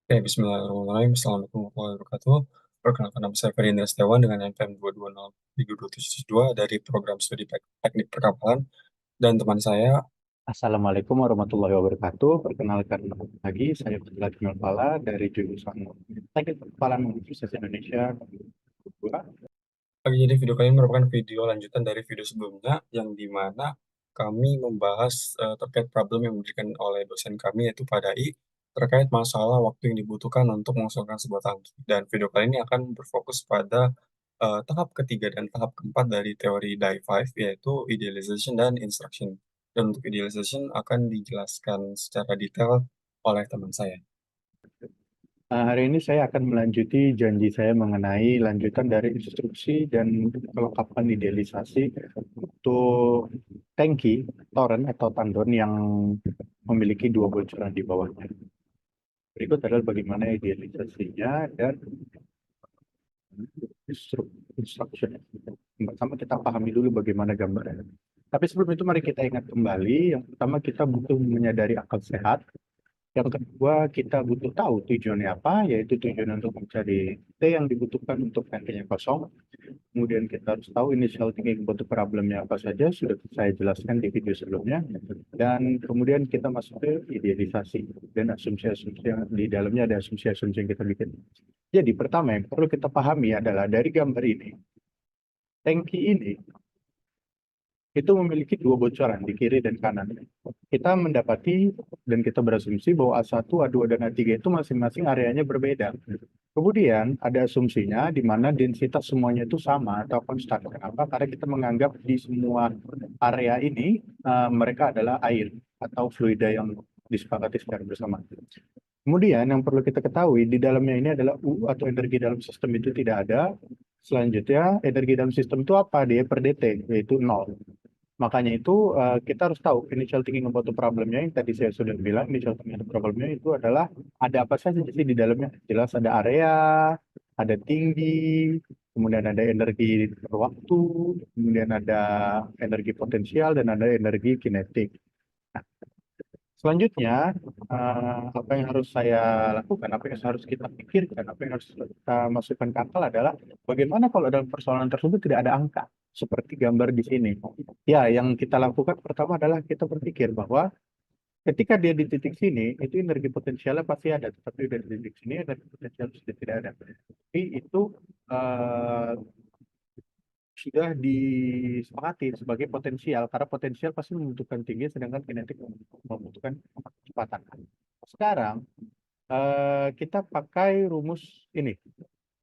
Bismillahirrahmanirrahim. Assalamualaikum warahmatullahi wabarakatuh. Perkenalkan, nama saya Ferry Indra Setiawan dengan NPM 2203272 dari program studi teknik perkapalan, dan teman saya. Assalamualaikum warahmatullahi wabarakatuh. Perkenalkan lagi, saya Fadila Pala dari jurusan Teknik Perkepalan Universitas Indonesia. Jadi video kali ini merupakan video lanjutan dari video sebelumnya, yang dimana kami membahas terkait problem yang diberikan oleh dosen kami, yaitu Pak Dai, terkait masalah waktu yang dibutuhkan untuk mengosongkan sebuah tangki. Dan video kali ini akan berfokus pada tahap ketiga dan tahap keempat dari teori Dai 5, yaitu idealization dan instruction. Dan untuk idealization akan dijelaskan secara detail oleh teman saya. Hari ini saya akan melanjuti janji saya mengenai lanjutan dari instruksi dan kelengkapan idealisasi untuk tangki, toren atau tandon yang memiliki dua bocoran di bawahnya. Berikut adalah bagaimana idealisasinya dan instruction. Pertama kita pahami dulu bagaimana gambarnya. Tapi sebelum itu mari kita ingat kembali, yang pertama kita butuh menyadari akal sehat. Yang kedua kita butuh tahu tujuannya apa, yaitu tujuan untuk mencari T yang dibutuhkan untuk tangkinya kosong. Kemudian kita harus tahu initial thinking untuk problemnya apa saja, sudah saya jelaskan di video sebelumnya. Dan kemudian kita masuk ke idealisasi dan asumsi-asumsi yang di dalamnya ada asumsi-asumsi yang kita bikin. Jadi pertama yang perlu kita pahami adalah dari gambar ini, tangki ini itu memiliki dua bocoran di kiri dan kanan. Kita mendapati dan kita berasumsi bahwa A1, A2, dan A3 itu masing-masing areanya berbeda. Kemudian ada asumsinya di mana densitas semuanya itu sama atau konstan. Kenapa? Karena kita menganggap di semua area ini mereka adalah air atau fluida yang disepakati secara bersama. Kemudian yang perlu kita ketahui di dalamnya ini adalah U atau energi dalam sistem itu tidak ada. Selanjutnya energi dalam sistem itu apa? Dia per dt yaitu nol. Makanya itu kita harus tahu initial thinking about the problemnya yang tadi saya sudah bilang initial thinking about problemnya itu adalah ada apa saja sih di dalamnya. Jelas ada area, ada tinggi, kemudian ada energi per waktu, kemudian ada energi potensial dan ada energi kinetik. Nah, selanjutnya apa yang harus saya lakukan, apa yang harus kita pikirkan, apa yang harus kita masukkan ke akal adalah bagaimana kalau dalam persoalan tersebut tidak ada angka seperti gambar di sini. Ya, yang kita lakukan pertama adalah kita berpikir bahwa ketika dia di titik sini, itu energi potensialnya pasti ada. Tetapi di titik sini, energi potensial sudah tidak ada. Tapi itu eh, sudah disepakati sebagai potensial, karena potensial pasti membutuhkan tinggi, sedangkan kinetik membutuhkan kecepatan. Sekarang, kita pakai rumus ini,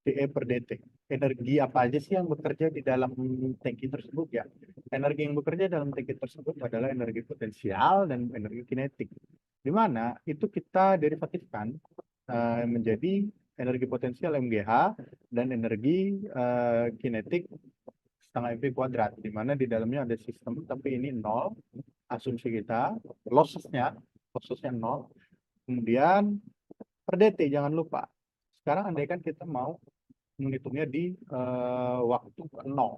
dE per dt. Energi apa aja sih yang bekerja di dalam tangki tersebut ya? Energi yang bekerja dalam tangki tersebut adalah energi potensial dan energi kinetik. Di mana itu kita derivatifkan menjadi energi potensial MGH dan energi kinetik setengah MV kuadrat. Di mana di dalamnya ada sistem, tapi ini nol. Asumsi kita, lossesnya nol. Kemudian per dt jangan lupa. Sekarang andaikan kita mau menghitungnya di waktu ke nol.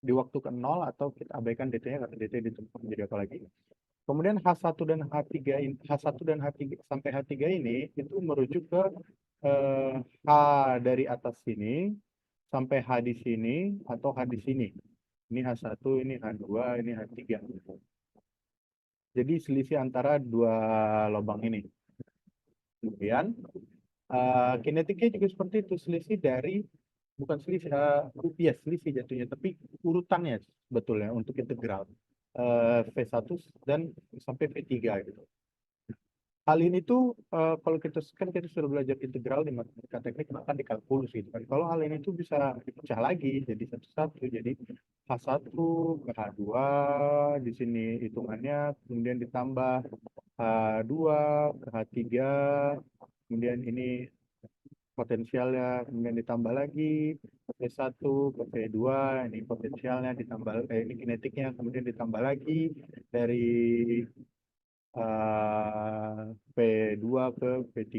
Di waktu ke nol atau kita abaikan dt-nya karena dt ditentukan menjadi apa lagi. Kemudian H1 dan H3 ini, H1 dan H3 sampai H3 ini itu merujuk ke H dari atas sini sampai H di sini atau H di sini. Ini H1, ini H2, ini H3. Jadi selisih antara dua lubang ini. Kemudian kinetiknya juga seperti itu, selisih dari bukan selisih ya selisih jatuhnya, tapi urutannya sebetulnya untuk integral V1 dan sampai V3 gitu. Hal ini tuh kalau kita kan kita sudah belajar integral di matematika teknik bahkan di kalkulus gitu kan. Kalau hal ini tuh bisa dipecah lagi jadi satu-satu, jadi H1 ke H2 di sini hitungannya, kemudian ditambah H2 ke H3, kemudian ini potensialnya, kemudian ditambah lagi P1 ke P2, ini potensialnya ditambah ini kinetiknya, kemudian ditambah lagi dari P2 ke P3,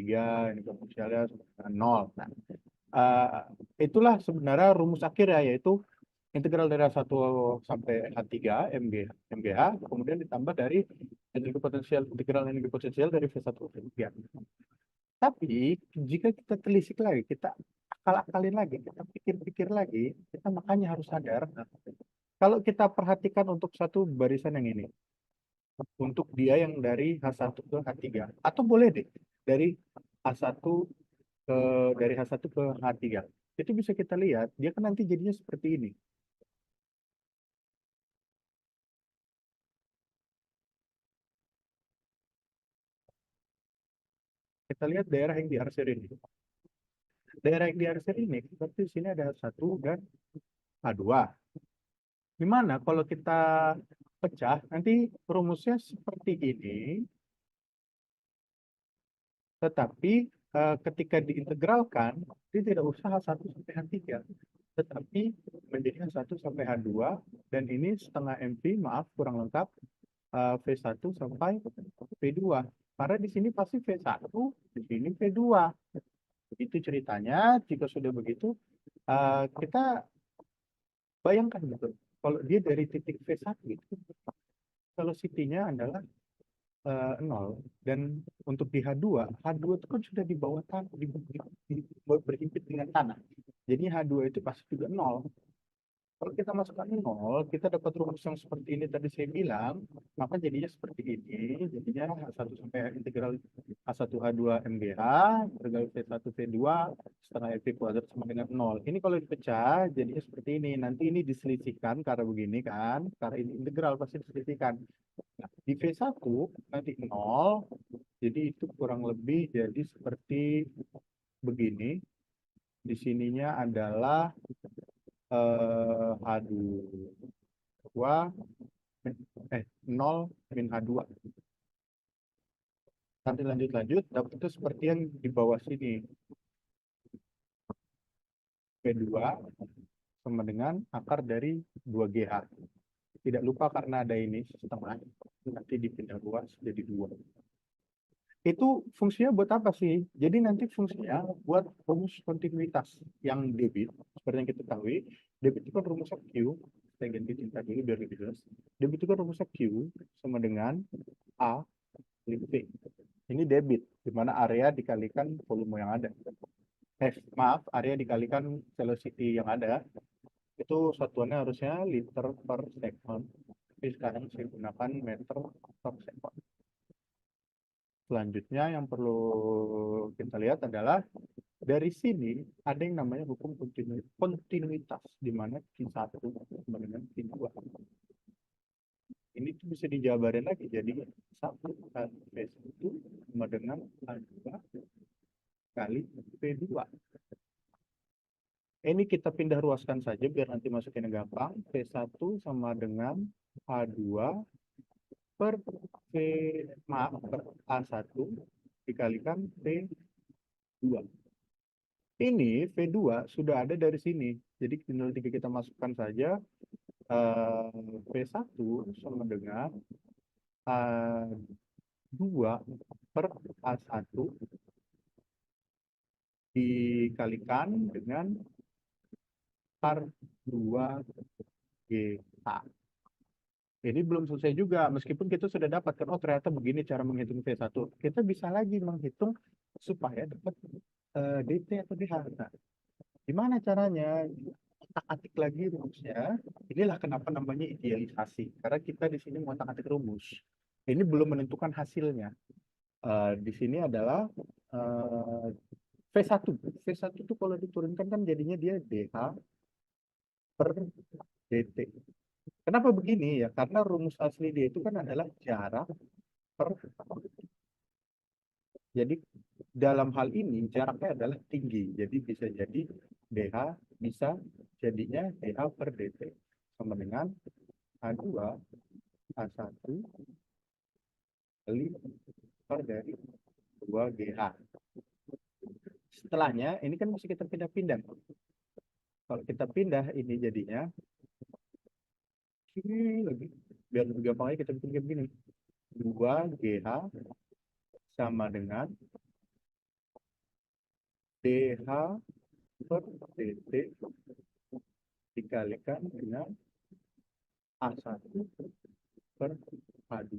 ini potensialnya nol. Nah, itulah sebenarnya rumus akhir ya, yaitu integral dari satu sampai H3 MGH, kemudian ditambah dari energi potensial, integral energi potensial dari V1 ke V3. Tapi jika kita telisik lagi, kita akal-akalin lagi, kita pikir-pikir lagi, kita makanya harus sadar. Kalau kita perhatikan untuk satu barisan yang ini, untuk dia yang dari H1 ke H3, atau boleh deh dari H1 ke H1 ke H3. Itu bisa kita lihat, dia kan nanti jadinya seperti ini. Kita lihat daerah yang diarsir ini. Daerah yang diarsir ini, seperti di sini ada H1 dan H2. Gimana kalau kita pecah, nanti rumusnya seperti ini, tetapi ketika diintegralkan, dia tidak usah H1 sampai H3, tetapi menjadi H1 sampai H2, dan ini setengah MP, maaf kurang lengkap, V1 sampai V2. Karena di sini pasti V1, di sini V2. Itu ceritanya, jika sudah begitu, kita bayangkan betul. Kalau dia dari titik V1 gitu, velocity-nya adalah 0, dan untuk di H2, H2 itu kan sudah di bawah tanah, berhimpit dengan tanah. Jadi H2 itu pasti juga 0. Kalau kita masukkan 0, kita dapat rumus yang seperti ini tadi saya bilang, maka jadinya seperti ini. Jadinya H1 sampai integral H1 H2 MGH, integral V1 V2, setengah FV kuadrat sama dengan 0. Ini kalau dipecah, jadinya seperti ini. Nanti ini diselisihkan karena begini kan, karena ini integral pasti diselisihkan. Nah, di V1 nanti 0, jadi itu kurang lebih jadi seperti begini. Di sininya adalah H2 0 min H2. Nanti lanjut-lanjut, dapat itu seperti yang di bawah sini. P2 sama dengan akar dari 2GH. Tidak lupa karena ada ini setengah, nanti dipindah luas jadi 2. Itu fungsinya buat apa sih? Jadi nanti fungsinya buat rumus kontinuitas yang debit, seperti yang kita ketahui, debit itu kan rumusnya Q, saya ganti tinta dulu biar lebih jelas. Debit itu kan rumusnya Q sama dengan A kali V. Ini debit, di mana area dikalikan volume yang ada. Maaf, area dikalikan velocity yang ada. Itu satuannya harusnya liter per second. Tapi sekarang saya gunakan meter per second. Selanjutnya yang perlu kita lihat adalah dari sini ada yang namanya hukum kontinuitas, di mana Q1 sama dengan Q2. Ini tuh bisa dijabarin lagi, jadi 1 kali V1 sama dengan H2 kali V2. Ini kita pindah ruaskan saja biar nanti masukinnya gampang. V1 sama dengan H2 per V, maaf, per A1 dikalikan V2. Ini V2 sudah ada dari sini. Jadi tinggal kita masukkan saja V1 sama dengan A2 per A1 dikalikan dengan akar 2GH. Ini belum selesai juga, meskipun kita sudah dapatkan, oh ternyata begini cara menghitung V1. Kita bisa lagi menghitung supaya dapat DT atau DH. Nah, gimana caranya? Otak-atik lagi rumusnya. Inilah kenapa namanya idealisasi. Karena kita di sini ngotak-atik rumus. Ini belum menentukan hasilnya. Di sini adalah V1. V1 itu kalau diturunkan kan jadinya dia DH per DT. Kenapa begini ya? Karena rumus asli dia itu kan adalah jarak per. Jadi dalam hal ini jaraknya adalah tinggi. Jadi bisa jadi DH bisa jadinya DH per DT sama dengan H2 H1 kali per dari 2GH. Setelahnya ini kan mesti kita pindah-pindah. Kalau kita pindah ini jadinya ini lagi biar lebih gampang aja kita bikin begini. 2GH sama dengan DH per DT dikalikan dengan A1 per H2.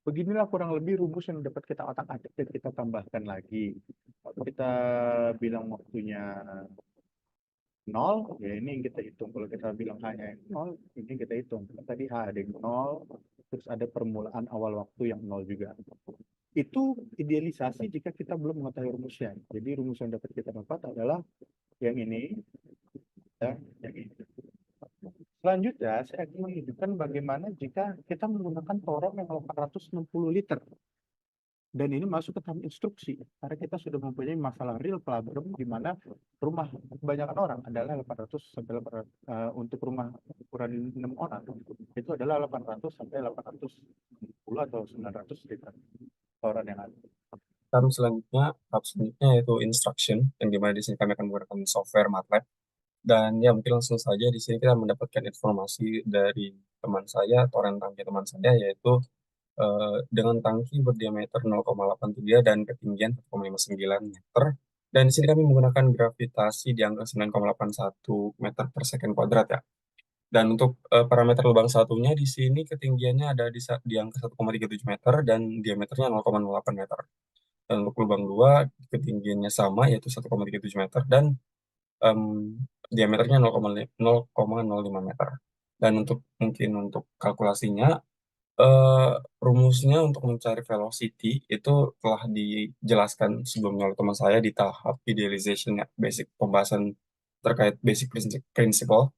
Beginilah kurang lebih rumus yang dapat kita otak-atik dan kita tambahkan lagi. Kalau kita bilang waktunya nol, ya ini yang kita hitung. Kalau kita bilang hanya nol, ini yang kita hitung. Tadi H ada yang nol, terus ada permulaan awal waktu yang nol juga. Itu idealisasi jika kita belum mengetahui rumusnya. Jadi rumus yang dapat kita dapat adalah yang ini dan yang ini. Selanjutnya, saya akan menunjukkan bagaimana jika kita menggunakan toren yang 860 liter. Dan ini masuk ke tahap instruksi. Karena kita sudah mempunyai masalah real problem di mana rumah kebanyakan orang adalah 800 sampai 800, untuk rumah ukuran 6 orang itu adalah 800 sampai 860 atau 900 liter toren yang ada. Tahap selanjutnya yaitu instruction, yang dimana di sini kami akan menggunakan software MATLAB. Dan ya mungkin langsung saja di sini kita mendapatkan informasi dari teman saya, toren tangki teman saya, yaitu dengan tangki berdiameter 0,83 dan ketinggian 1,59 meter. Dan di sini kami menggunakan gravitasi di angka 9,81 meter per second kuadrat ya. Dan untuk parameter lubang satunya di sini ketinggiannya ada di angka 1,37 meter dan diameternya 0,08 meter. Dan untuk lubang dua ketinggiannya sama yaitu 1,37 meter dan em, diameternya 0,05 meter. Dan untuk kalkulasinya, eh, rumusnya untuk mencari velocity itu telah dijelaskan sebelumnya oleh teman saya di tahap idealization ya, basic pembahasan terkait basic principle.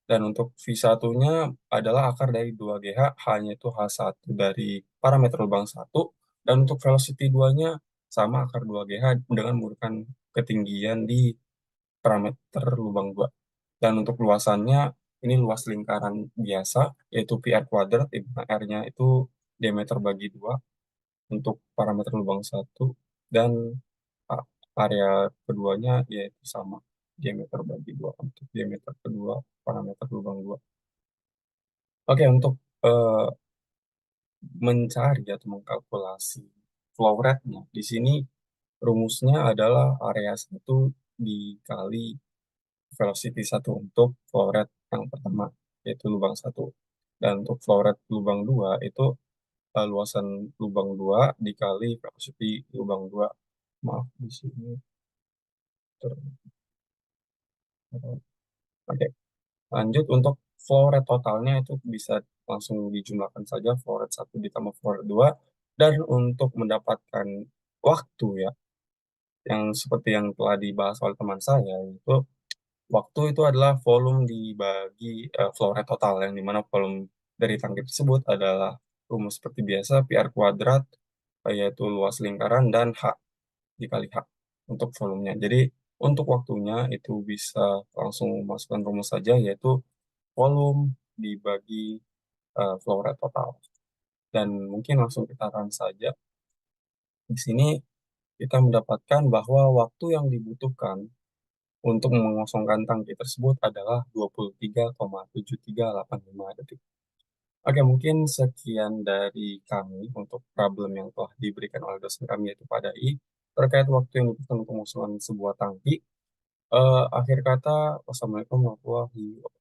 Dan untuk V1-nya adalah akar dari 2GH, hanya itu H1 dari parameter lubang satu. Dan untuk velocity 2-nya sama akar 2GH dengan menggunakan ketinggian di parameter lubang 2. Dan untuk luasannya, ini luas lingkaran biasa, yaitu PR kuadrat, di mana R-nya itu diameter bagi 2 untuk parameter lubang satu, dan a- area keduanya yaitu sama, diameter bagi 2 untuk diameter kedua parameter lubang 2. Oke, untuk eh, mencari atau mengkalkulasi flow rate-nya, di sini rumusnya adalah area satu dikali velocity satu untuk flow rate yang pertama, yaitu lubang satu. Dan untuk flow rate lubang dua itu luasan lubang dua dikali velocity lubang dua. Maaf, di sini. Oke, lanjut untuk flow rate totalnya itu bisa langsung dijumlahkan saja flow rate 1 ditambah flow rate 2. Dan untuk mendapatkan waktu ya, yang seperti yang telah dibahas oleh teman saya, itu waktu itu adalah volume dibagi flow rate total, yang dimana volume dari tangki tersebut adalah rumus seperti biasa PR kuadrat, yaitu luas lingkaran dan H dikali H untuk volumenya. Jadi untuk waktunya itu bisa langsung masukkan rumus saja, yaitu volume dibagi flow rate total. Dan mungkin langsung kita run saja. Di sini kita mendapatkan bahwa waktu yang dibutuhkan untuk mengosongkan tangki tersebut adalah 23,7385 detik. Oke, mungkin sekian dari kami untuk problem yang telah diberikan oleh dosen kami yaitu Pak Dai terkait waktu yang dibutuhkan untuk mengosongkan sebuah tangki. Akhir kata, wassalamualaikum warahmatullahi wabarakatuh.